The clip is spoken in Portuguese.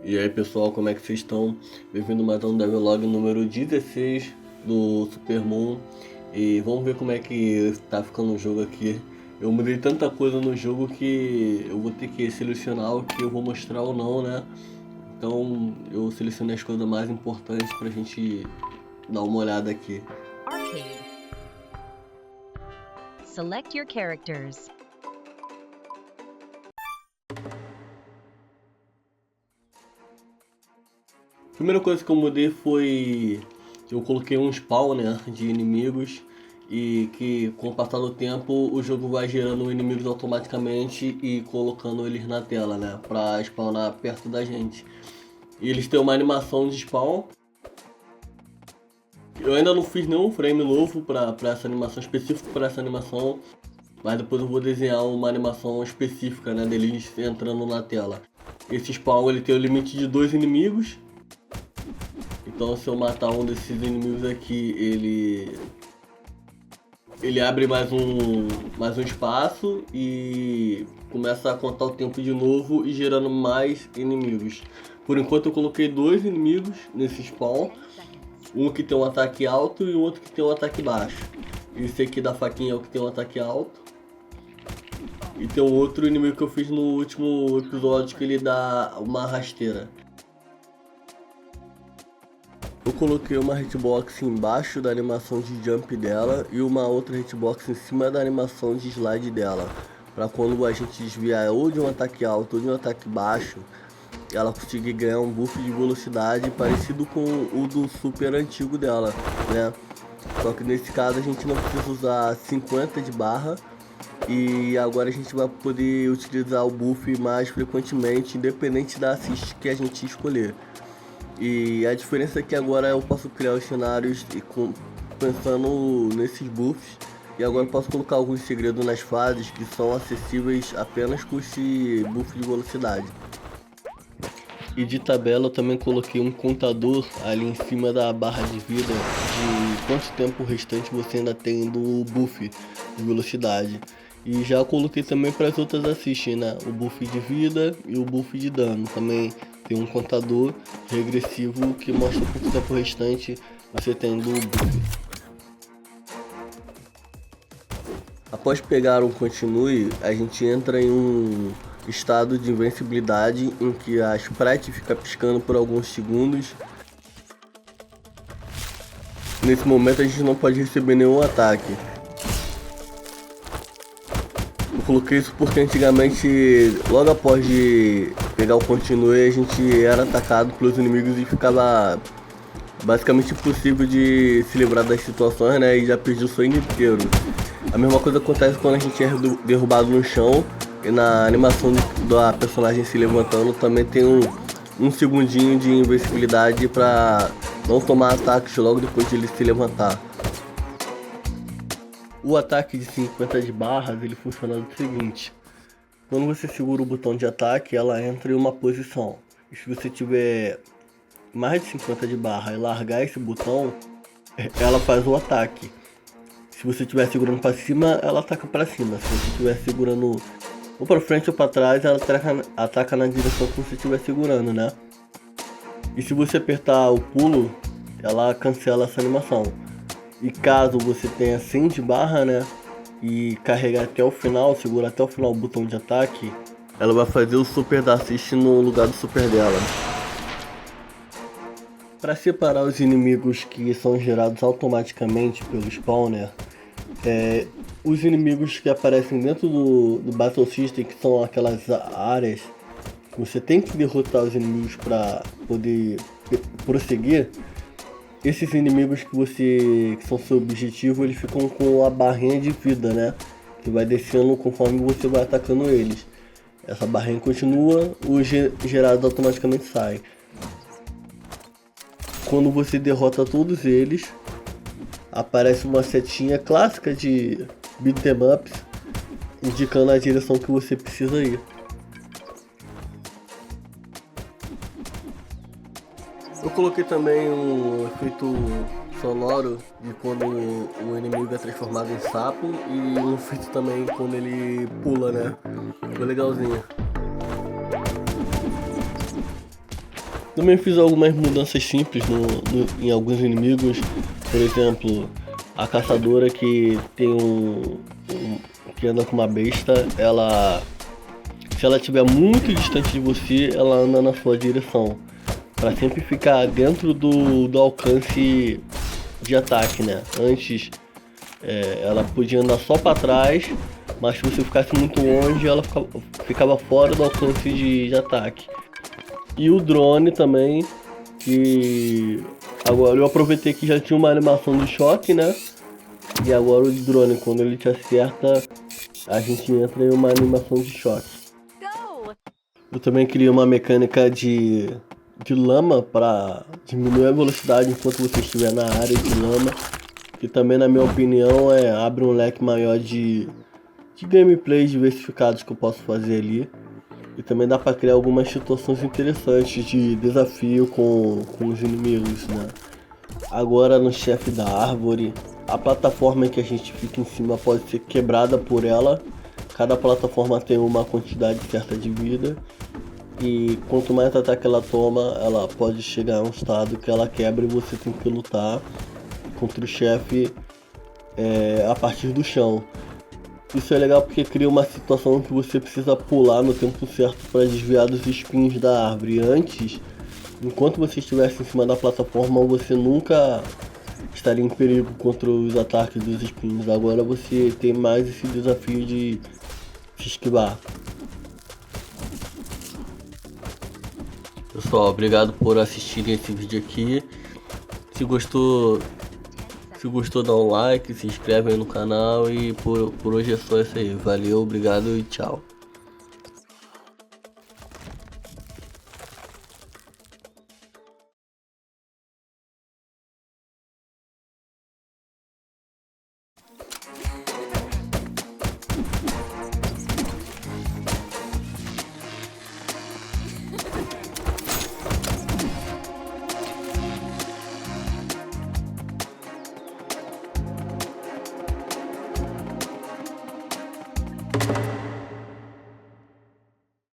E aí pessoal, como é que vocês estão? Bem-vindo mais a um Devlog número 16 do Super Moon. E vamos ver como é que tá ficando o jogo aqui. Eu mudei tanta coisa no jogo que eu vou ter que selecionar o que eu vou mostrar ou não, né? Então eu selecionei as coisas mais importantes pra gente dar uma olhada aqui. Arcade. Select your characters. A primeira coisa que eu mudei foi que eu coloquei um spawner de inimigos e que com o passar do tempo o jogo vai gerando inimigos automaticamente e colocando eles na tela, né, pra spawnar perto da gente. E eles têm uma animação de spawn. Eu ainda não fiz nenhum frame novo pra essa animação, específico para essa animação, mas depois eu vou desenhar uma animação específica, né, deles entrando na tela. Esse spawn ele tem o limite de 2 inimigos. Então se eu matar um desses inimigos aqui, ele abre mais um espaço e começa a contar o tempo de novo e gerando mais inimigos. Por enquanto eu coloquei 2 inimigos nesse spawn, um que tem um ataque alto e outro que tem um ataque baixo. Esse aqui da faquinha é o que tem um ataque alto. E tem um outro inimigo que eu fiz no último episódio que ele dá uma rasteira. Eu coloquei uma hitbox embaixo da animação de jump dela e uma outra hitbox em cima da animação de slide dela, para quando a gente desviar ou de um ataque alto ou de um ataque baixo, ela conseguir ganhar um buff de velocidade parecido com o do super antigo dela, né? Só que nesse caso a gente não precisa usar 50 de barra e agora a gente vai poder utilizar o buff mais frequentemente, independente da assist que a gente escolher. E a diferença é que agora eu posso criar os cenários pensando nesses buffs. E agora eu posso colocar alguns segredos nas fases que são acessíveis apenas com esse buff de velocidade. E de tabela eu também coloquei um contador ali em cima da barra de vida de quanto tempo restante você ainda tem do buff de velocidade. E já coloquei também para as outras assists, né? O buff de vida e o buff de dano. Também tem um contador regressivo que mostra quanto tempo restante você tem do buff. Após pegar um continue, a gente entra em um estado de invencibilidade em que a sprite fica piscando por alguns segundos. Nesse momento a gente não pode receber nenhum ataque. Eu coloquei isso porque antigamente, logo após de pegar o continue, a gente era atacado pelos inimigos e ficava basicamente impossível de se livrar das situações, né? E já perdi o sangue inteiro. A mesma coisa acontece quando a gente é derrubado no chão. E na animação da personagem se levantando também tem um segundinho de invencibilidade para não tomar ataques logo depois de ele se levantar. O ataque de 50 de barras ele funciona do seguinte: quando você segura o botão de ataque, ela entra em uma posição. E se você tiver mais de 50 de barra e largar esse botão, ela faz o ataque. Se você estiver segurando para cima, ela ataca para cima. Se você estiver segurando ou para frente ou para trás, ela ataca na direção que você estiver segurando, né? E se você apertar o pulo, ela cancela essa animação. E caso você tenha 100 de barra, né, e carregar até o final, segurar até o final o botão de ataque, ela vai fazer o super da assist no lugar do super dela. Para separar os inimigos que são gerados automaticamente pelo spawner, os inimigos que aparecem dentro do Battle System, que são aquelas áreas que você tem que derrotar os inimigos para poder prosseguir. Esses inimigos que são seu objetivo, eles ficam com a barrinha de vida, né? Que vai descendo conforme você vai atacando eles. Essa barrinha continua, os gerados automaticamente saem. Quando você derrota todos eles, aparece uma setinha clássica de beat'em ups, indicando a direção que você precisa ir. Eu coloquei também um efeito sonoro de quando o inimigo é transformado em sapo e um efeito também quando ele pula, né? Ficou legalzinho. Também fiz algumas mudanças simples em alguns inimigos. Por exemplo, a caçadora que tem que anda com uma besta, se ela estiver muito distante de você, ela anda na sua direção, para sempre ficar dentro do alcance de ataque, né? Antes ela podia andar só para trás, mas se você ficasse muito longe, ela ficava fora do alcance de ataque. E o drone também, que agora eu aproveitei que já tinha uma animação de choque, né? E agora o drone, quando ele te acerta, a gente entra em uma animação de choque. Eu também criei uma mecânica de lama para diminuir a velocidade enquanto você estiver na área de lama, que também, na minha opinião, abre um leque maior de gameplays diversificados que eu posso fazer ali. E também dá para criar algumas situações interessantes de desafio com os inimigos, né? Agora, no chefe da árvore, a plataforma que a gente fica em cima pode ser quebrada por ela. Cada plataforma tem uma quantidade certa de vida. E quanto mais ataque ela toma, ela pode chegar a um estado que ela quebra e você tem que lutar contra o chefe a partir do chão. Isso é legal porque cria uma situação que você precisa pular no tempo certo para desviar dos espinhos da árvore. Antes, enquanto você estivesse em cima da plataforma, você nunca estaria em perigo contra os ataques dos espinhos. Agora você tem mais esse desafio de se esquivar. Pessoal, obrigado por assistirem esse vídeo aqui. Se gostou, dá um like, se inscreve aí no canal e por hoje é só isso aí. Valeu, obrigado e tchau.